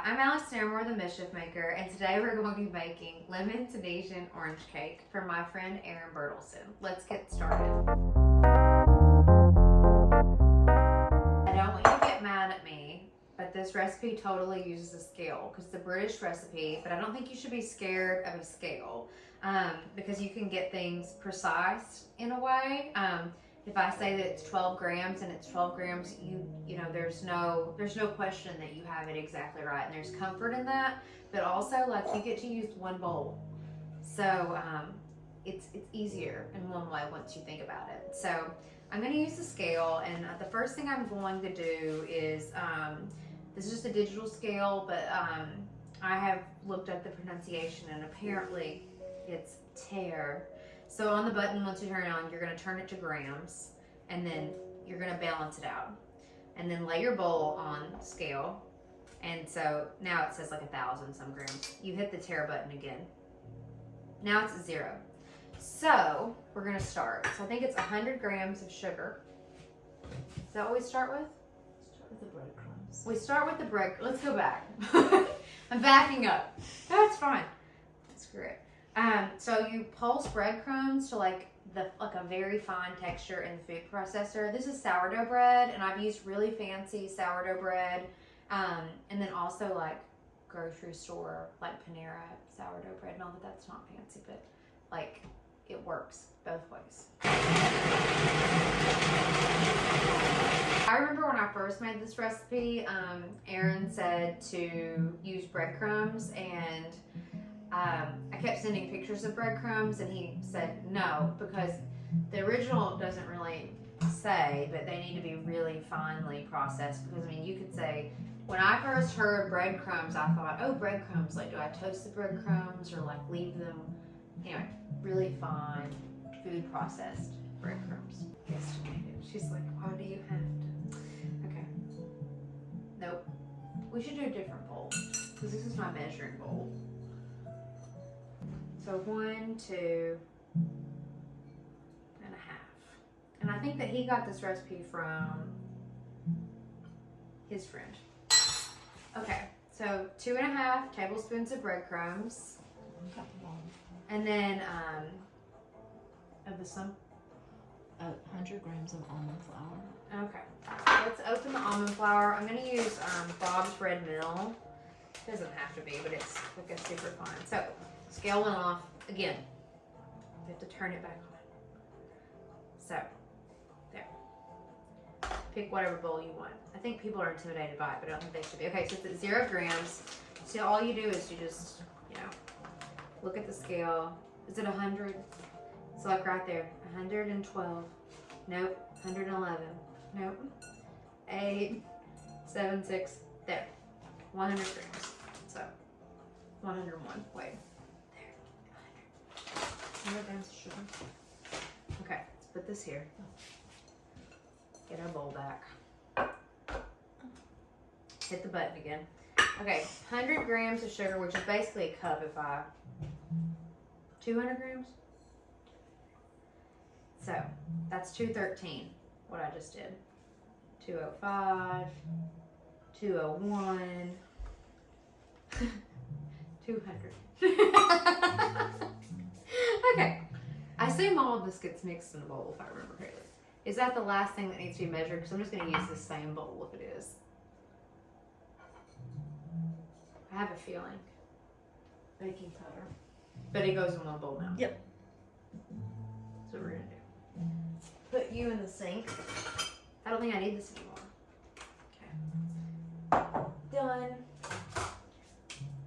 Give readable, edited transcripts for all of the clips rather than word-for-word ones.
I'm Alexander, Moore the Mischief Maker, and today we're going to be making lemon Tunisian orange cake for my friend Aaron Bertelsen. Let's get started. I don't want you to get mad at me, but this recipe totally uses a scale because it's a British recipe, but I don't think you should be scared of a scale because you can get things precise in a way. If I say that it's 12 grams and it's 12 grams, you know, there's no question that you have it exactly right, and there's comfort in that. But also, like, you get to use one bowl, so it's easier in one way once you think about it. So I'm going to use the scale, and the first thing I'm going to do is this is just a digital scale, but I have looked up the pronunciation, and apparently it's tear. So on the button, once you turn it on, you're going to turn it to grams, and then you're going to balance it out. And then lay your bowl on scale. And so now it says like 1,000 some grams. You hit the tear button again. Now it's 0. So we're going to start. So I think it's 100 grams of sugar. Is that what we start with? Start with the breadcrumbs. We start with the bread. Let's go back. I'm backing up. That's fine. Screw it. So you pulse breadcrumbs to like a very fine texture in the food processor. This is sourdough bread, and I've used really fancy sourdough bread, and then also like grocery store, like Panera sourdough bread. Not that that's not fancy, but like it works both ways. I remember when I first made this recipe, Aaron said to use breadcrumbs, and I kept sending pictures of breadcrumbs, and he said no, because the original doesn't really say, but they need to be really finely processed. Because I mean, you could say, when I first heard breadcrumbs, I thought, oh, breadcrumbs, like do I toast the breadcrumbs or like leave them? Anyway, really fine food processed breadcrumbs. Yes, she's like, why do you have to? Okay. Nope. We should do a different bowl, because this is my measuring bowl. So 1, 2, and a half. And I think that he got this recipe from his friend. Okay, so 2.5 tablespoons of breadcrumbs. And then, of the some? 100 grams of almond flour. Okay, let's open the almond flour. I'm gonna use Bob's Red Mill. It doesn't have to be, but it's like a super fine. So, scale went off again. You have to turn it back on. So, there. Pick whatever bowl you want. I think people are intimidated by it, but I don't think they should be. Okay, so it's at 0 grams. So all you do is you just, you know, look at the scale. Is it 100? So like right there, 112. Nope. 111. Nope. 8, 7, 6. There. 100 grams. So 101. Wait. 100 grams of sugar. Okay, let's put this here. Get our bowl back. Hit the button again. Okay, 100 grams of sugar, which is basically a cup if I... 200 grams? So, that's 213, what I just did. 205, 201, 200. Okay, I assume all of this gets mixed in a bowl if I remember correctly. Is that the last thing that needs to be measured? Because I'm just going to use the same bowl if it is. I have a feeling. Baking powder. But it goes in one bowl now. Yep. That's what we're going to do. Put you in the sink. I don't think I need this anymore. Okay. Done.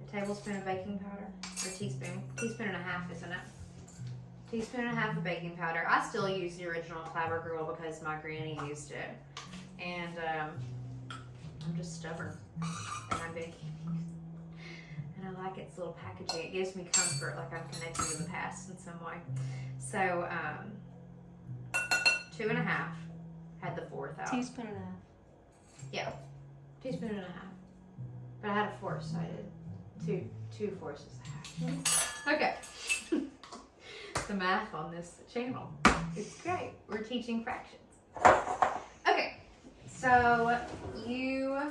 A tablespoon of baking powder. Or a teaspoon. Teaspoon and a half, isn't it? Teaspoon and a half of baking powder. I still use the original Clabber Girl because my granny used it. And I'm just stubborn. And I'm baking. And I like its little packaging. It gives me comfort, like I'm connected to the past in some way. So, 2.5 had the 4th out. Teaspoon and a half. Yeah, teaspoon and a half. But I had a 4, so I did 2 fourths is a half. Okay. The math on this channel. It's great. We're teaching fractions. Okay, so you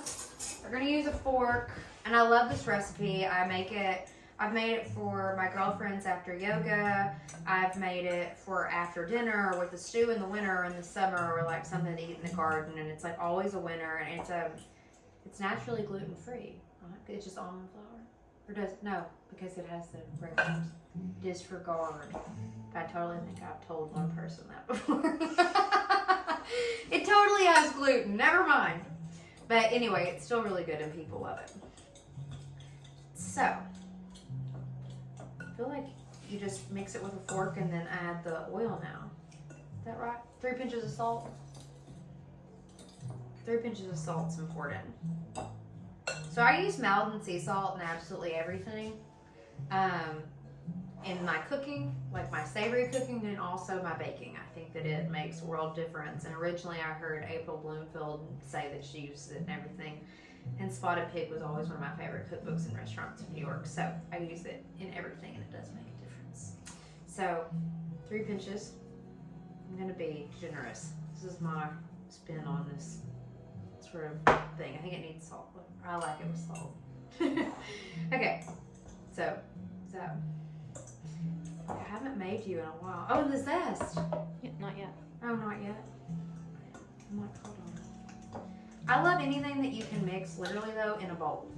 We're gonna use a fork, and I love this recipe. I've made it for my girlfriends after yoga. I've made it for after dinner, or with a stew in the winter or in the summer, or like something to eat in the garden. And it's like always a winner, and it's naturally gluten free. It's just almond flour, no, because it has the breadcrumbs. Disregard. I totally think I've told one person that before. It totally has gluten. Never mind. But anyway, it's still really good and people love it. So, I feel like you just mix it with a fork and then add the oil now. Is that right? 3 pinches of salt. 3 pinches of salt's important. So I use Maldon sea salt in absolutely everything. In my cooking, like my savory cooking, and also my baking. I think that it makes a world difference. And originally I heard April Bloomfield say that she uses it in everything. And Spotted Pig was always one of my favorite cookbooks in restaurants in New York. So I use it in everything and it does make a difference. So 3 pinches. I'm gonna be generous. This is my spin on this sort of thing. I think it needs salt. I like it with salt. Okay, so I haven't made you in a while. Oh, and the zest. Yeah, not yet. Oh, not yet. I'm like, hold on. I love anything that you can mix, literally though, in a bowl.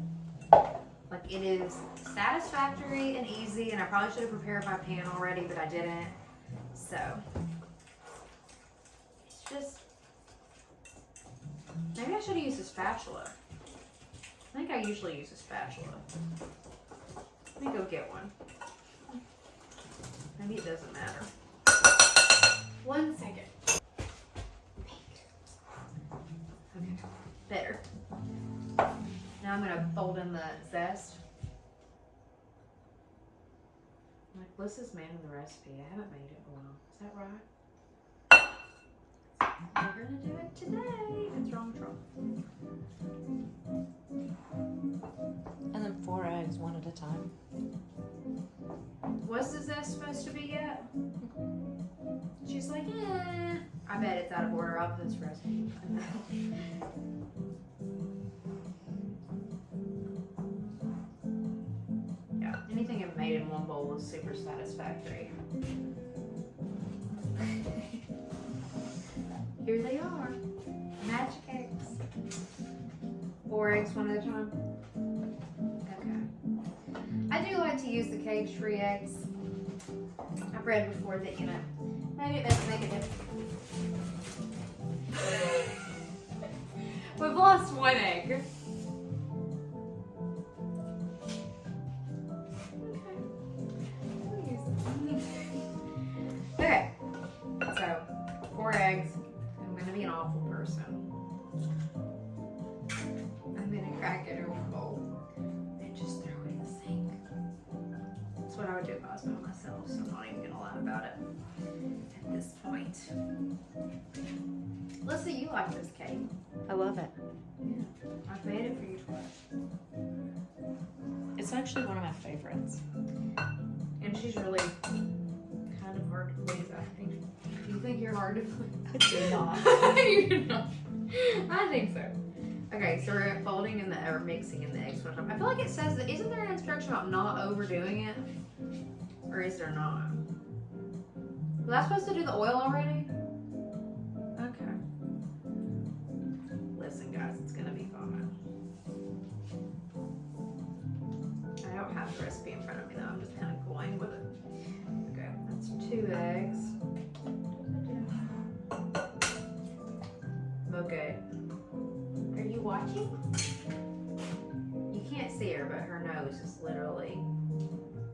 Like it is satisfactory and easy, and I probably should have prepared my pan already, but I didn't. So it's just, maybe I should have used a spatula. I think I usually use a spatula. Let me go get one. Maybe it doesn't matter. 1 second. Okay, better. Now I'm gonna fold in the zest. Like, what's this man in the recipe? I haven't made it in a while. Is that right? We're gonna do it today. It's wrong. And then 4 eggs, 1 at a time. Was the zest supposed to be yet? She's like, eh. I bet it's out of order. I'll put this recipe. Yeah, anything I've made in one bowl is super satisfactory. Here they are. Magic eggs. 4 eggs, 1 at a time. I do like to use the cage-free eggs. I've read before that, you know, maybe it doesn't make a difference. We've lost 1 egg. Okay. So, 4 eggs. I'm going to be an awful person. I'm going to crack it over a bowl and just throw it in the sink. That's what I would do if I was by myself, so I'm not even gonna lie about it at this point. Let's see, you like this cake. I love it. Yeah, I've made it for you twice. It's actually one of my favorites. And she's really kind of hard to please, I think. Do you think you're hard to please? I do not. You're not. I think so. Okay, so we're folding in or mixing in the eggs one time. I feel like it says that, isn't there an instruction about not overdoing it? Or is there not? Was I supposed to do the oil already? Okay. Listen guys, it's gonna be fine. I don't have the recipe in front of me though, I'm just kind of going with it. Okay, that's 2 eggs. Okay. Are you watching? You can't see her, but her nose is literally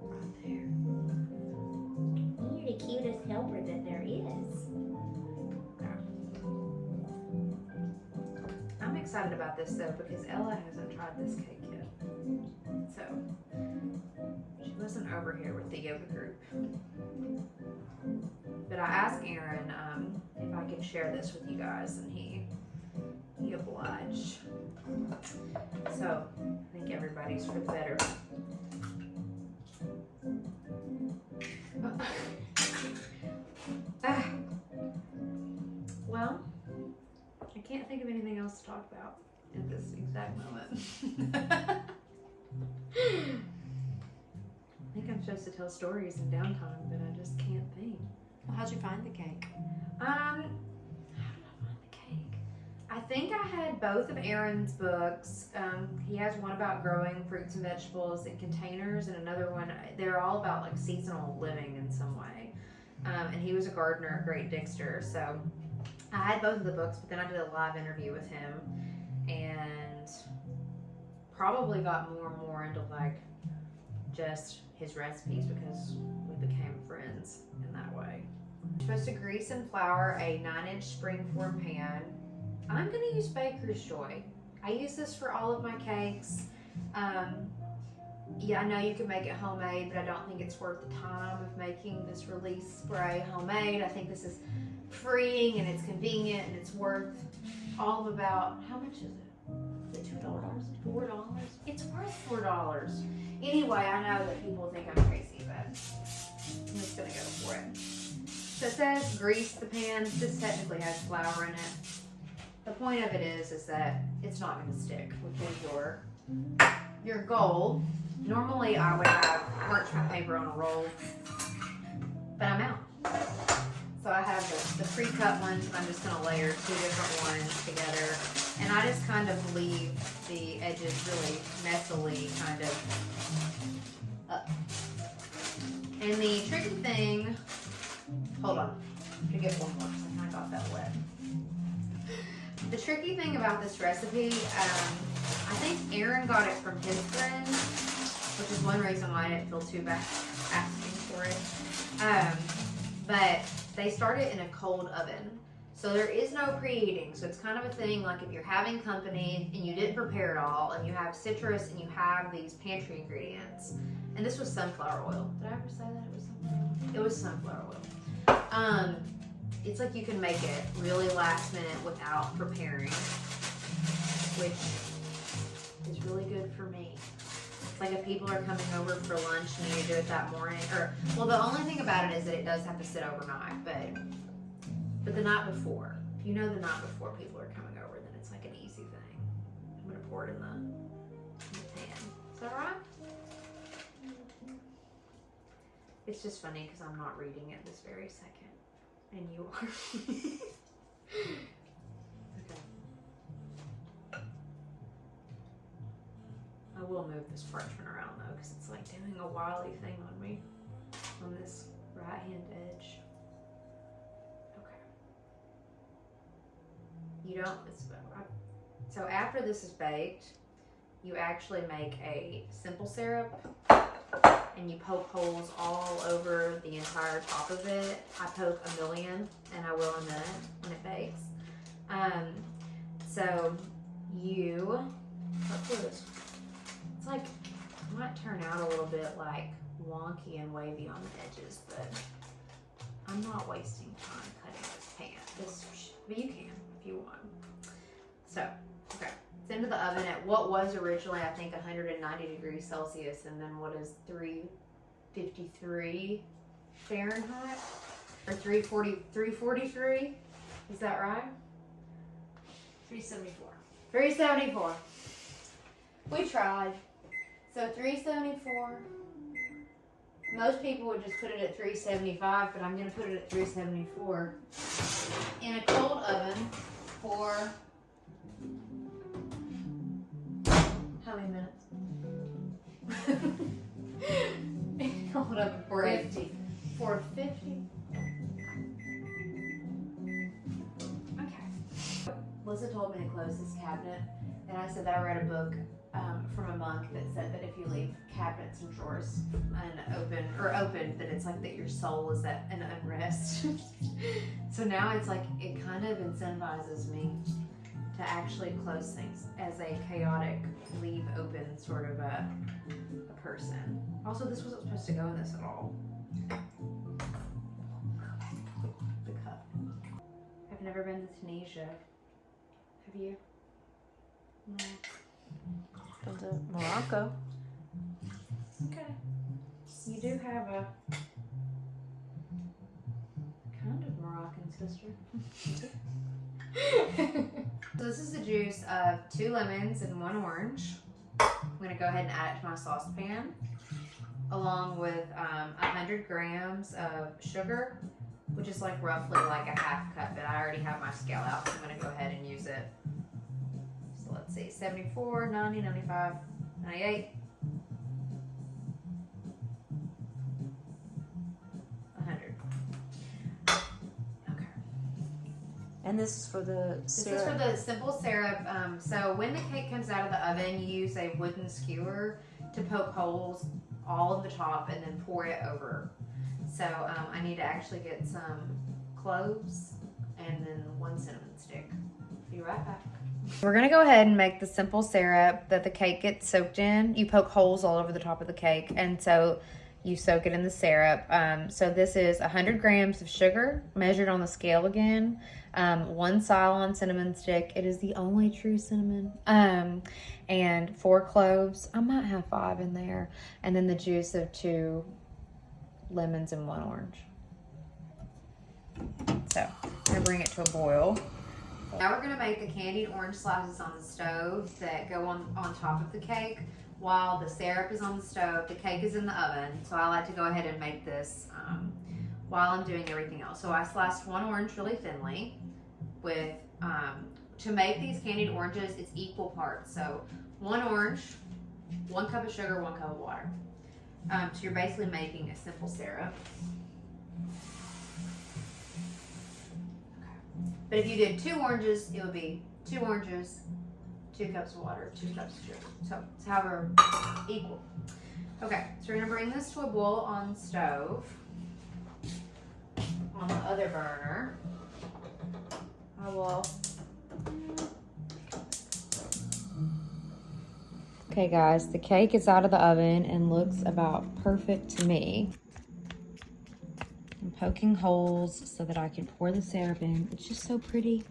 right there. You're the cutest helper that there is. I'm excited about this though because Ella hasn't tried this cake yet. So, she wasn't over here with the yoga group. But I asked Aaron if I could share this with you guys, and he obliged. So, I think everybody's for the better. Well, I can't think of anything else to talk about. at this exact moment. I think I'm supposed to tell stories in downtime, but I just can't think. Well, how'd you find the cake? How did I find the cake? I think I had both of Aaron's books. He has one about growing fruits and vegetables in containers, and another one, they're all about like seasonal living in some way. And he was a gardener at Great Dixter, so I had both of the books, but then I did a live interview with him, and probably got more and more into like just his recipes because we became friends in that way. You're supposed to grease and flour a 9-inch springform pan. I'm going to use Baker's Joy. I use this for all of my cakes. Yeah, I know you can make it homemade, but I don't think it's worth the time of making this release spray homemade. I think this is freeing and it's convenient and it's worth all of about, how much is it? Is it $2? $4? It's worth $4. Anyway, I know that people think I'm crazy, but I'm just going to go for it. So it says grease the pan. This technically has flour in it. The point of it is that it's not going to stick, which is your goal. Normally I would have parchment paper on a roll, but I'm out. So I have the pre-cut ones. I'm just going to layer 2 different ones together, and I just kind of leave the edges really messily kind of up. And the tricky thing, hold on, I'm going to get one more because I kind of got that wet. The tricky thing about this recipe, I think Aaron got it from his friend, which is one reason why I didn't feel too bad asking for it. But they start it in a cold oven. So there is no preheating. So it's kind of a thing like if you're having company and you didn't prepare it all and you have citrus and you have these pantry ingredients. And this was sunflower oil. Did I ever say that it was sunflower oil? It was sunflower oil. It's like you can make it really last minute without preparing, which is really good for me. It's like if people are coming over for lunch and you do it that morning, or, well, the only thing about it is that it does have to sit overnight, but the night before, if you know the night before people are coming over, then it's like an easy thing. I'm gonna pour it in the pan. Is that right? It's just funny because I'm not reading it this very second, and you are. Okay. I will move this parchment around though, because it's like doing a wily thing on me on this right hand edge. Okay. You don't, so after this is baked, you actually make a simple syrup and you poke holes all over the entire top of it. I poke 1,000,000, and I will in a minute when it bakes. So you, it's like, it might turn out a little bit like wonky and wavy on the edges, but I'm not wasting time cutting this pan. But you can if you want. So, okay. It's into the oven at what was originally, I think, 190 degrees Celsius, and then what is 353 Fahrenheit? Or 343? Is that right? 374. 374. We tried. So 374. Most people would just put it at 375, but I'm going to put it at 374 in a cold oven for how many minutes? Hold up, 450. 450. Okay. Melissa told me to close this cabinet, and I said that I read a book from a monk that said that if you leave cabinets and drawers open, that it's like that your soul is at an unrest. So now it's like it kind of incentivizes me to actually close things as a chaotic, leave open sort of a person. Also, this wasn't supposed to go in this at all. The cup. I've never been to Tunisia. Have you? No. Been to Morocco. Okay. You do have a kind of Moroccan sister. So this is the juice of 2 lemons and 1 orange. I'm gonna go ahead and add it to my saucepan, along with 100 grams of sugar, which is like roughly like a half cup, but I already have my scale out, so I'm gonna go ahead and use it. So let's see, 74, 90, 95, 98. 100. Okay. And this is for the syrup. This is for the simple syrup. So when the cake comes out of the oven, you use a wooden skewer to poke holes all in the top and then pour it over. So I need to actually get some cloves and then 1 cinnamon stick. Be right back. We're gonna go ahead and make the simple syrup that the cake gets soaked in. You poke holes all over the top of the cake, and so you soak it in the syrup. So this is 100 grams of sugar, measured on the scale again. 1 Ceylon cinnamon stick. It is the only true cinnamon. And 4 cloves. I might have 5 in there. And then the juice of 2 lemons and 1 orange. So I'm gonna bring it to a boil. Now we're gonna make the candied orange slices on the stove that go on top of the cake while the syrup is on the stove. The cake is in the oven, so I like to go ahead and make this while I'm doing everything else. So I sliced 1 orange really thinly with, to make these candied oranges, it's equal parts. So 1 orange, 1 cup of sugar, 1 cup of water. So you're basically making a simple syrup. But if you did 2 oranges, it would be 2 oranges, 2 cups of water, 2 cups of sugar. So it's however equal. Okay, so we're gonna bring this to a boil on the stove. On the other burner, I will. Okay guys, the cake is out of the oven and looks about perfect to me. I'm poking holes so that I can pour the syrup in. It's just so pretty.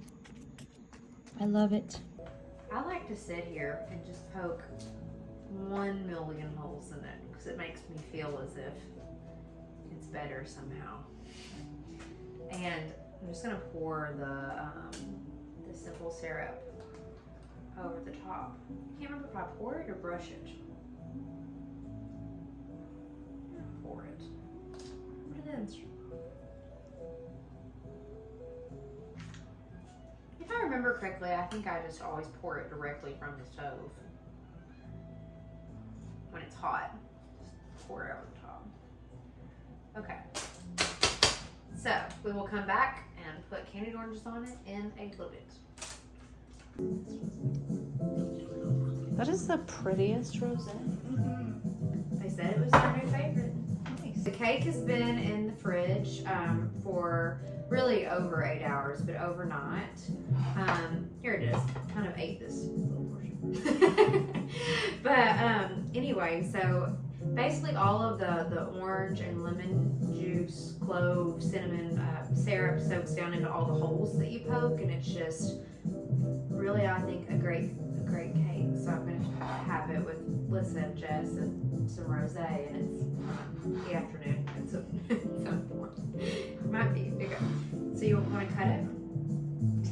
I love it. I like to sit here and just poke 1 million holes in it because it makes me feel as if it's better somehow. And I'm just gonna pour the simple syrup over the top. I can't remember if I pour it or brush it. I'm gonna pour it. What it is. If I remember correctly, I think I just always pour it directly from the stove. When it's hot, just pour it over the top. Okay. So, we will come back and put candied oranges on it in a little bit. That is the prettiest rosé. They said it was their new favorite. Nice. The cake has been in the fridge for really over 8 hours, but overnight. Here it is. Kind of ate this little portion. But anyway, so basically all of the orange and lemon juice, clove, cinnamon syrup soaks down into all the holes that you poke, and it's just really, I think, a great cake. So I'm gonna have it with Lissa and Jess and some rosé, and it's the afternoon. It's so might be bigger. So you want to cut it?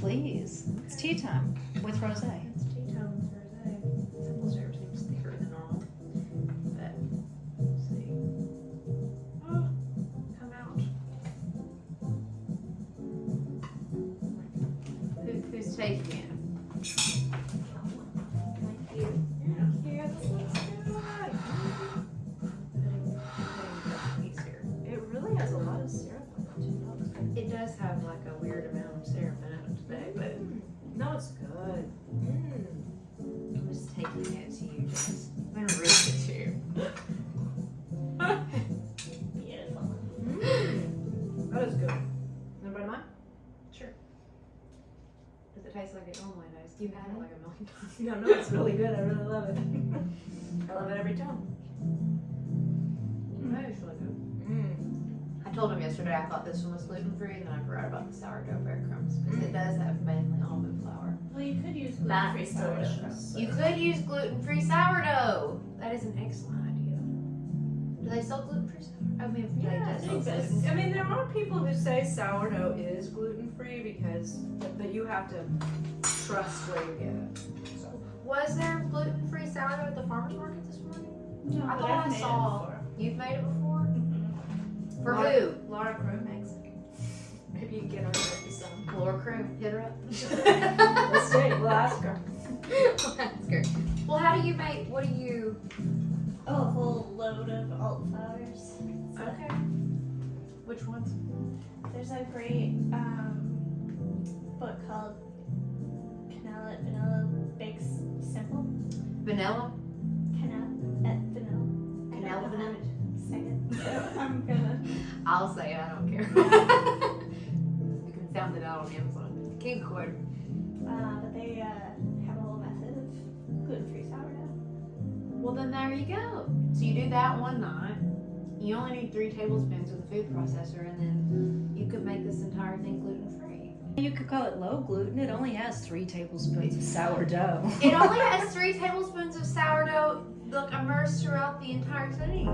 Please. It's tea time with rosé. It's tea time with rosé. Simple syrup seems thicker than normal, but we'll see. Oh, come out. Who's taking it? Yeah, this looks good. It really has a lot of syrup on it too. It does have like a weird amount of syrup in it today, but No, it's good. I'm just taking it to you, Jess. I'm gonna read it to you. Beautiful. That is good. Anybody mind? Sure. Does it taste like it normally does? You've had it like a million times. No, it's really good. I really love it. I love it every time. It's really good. I told him yesterday I thought this one was gluten-free, and then I forgot about the sourdough breadcrumbs because it does have mainly almond flour. Well, you could use Not gluten-free sourdough. sourdough. You could use gluten-free sourdough. That is an excellent idea. Do they sell gluten-free sourdough? I mean, Yeah, they it do exists. I mean, there are people who say sourdough is gluten-free but you have to trust where you get it. So, was there gluten-free sourdough at the farmer's market this morning? No, I but thought I've I made it saw. before. You've made it before? Mm-hmm. For who? Laura Crow makes it. Maybe you can get her to make you some. Laura Cream. Hit her up. Let's see. We'll ask her. That's good. Well, how do you make? What do you? Oh, a whole load of alt flowers. Okay. Which ones? There's a great book called Vanilla Bakes Simple. Vanilla. Vanilla. Canela vanilla. Say it. So I'm gonna. I'll say it. I don't care. You can sound it out on Amazon. King cord. But they have a whole method of gluten-free sourdough. Well, then there you go. So you do that one night. You only need 3 tablespoons of the food processor, and then you could make this entire thing gluten-free. You could call it low gluten. It only has 3 tablespoons of sourdough. It only has 3 tablespoons of sourdough, look, immersed throughout the entire thing.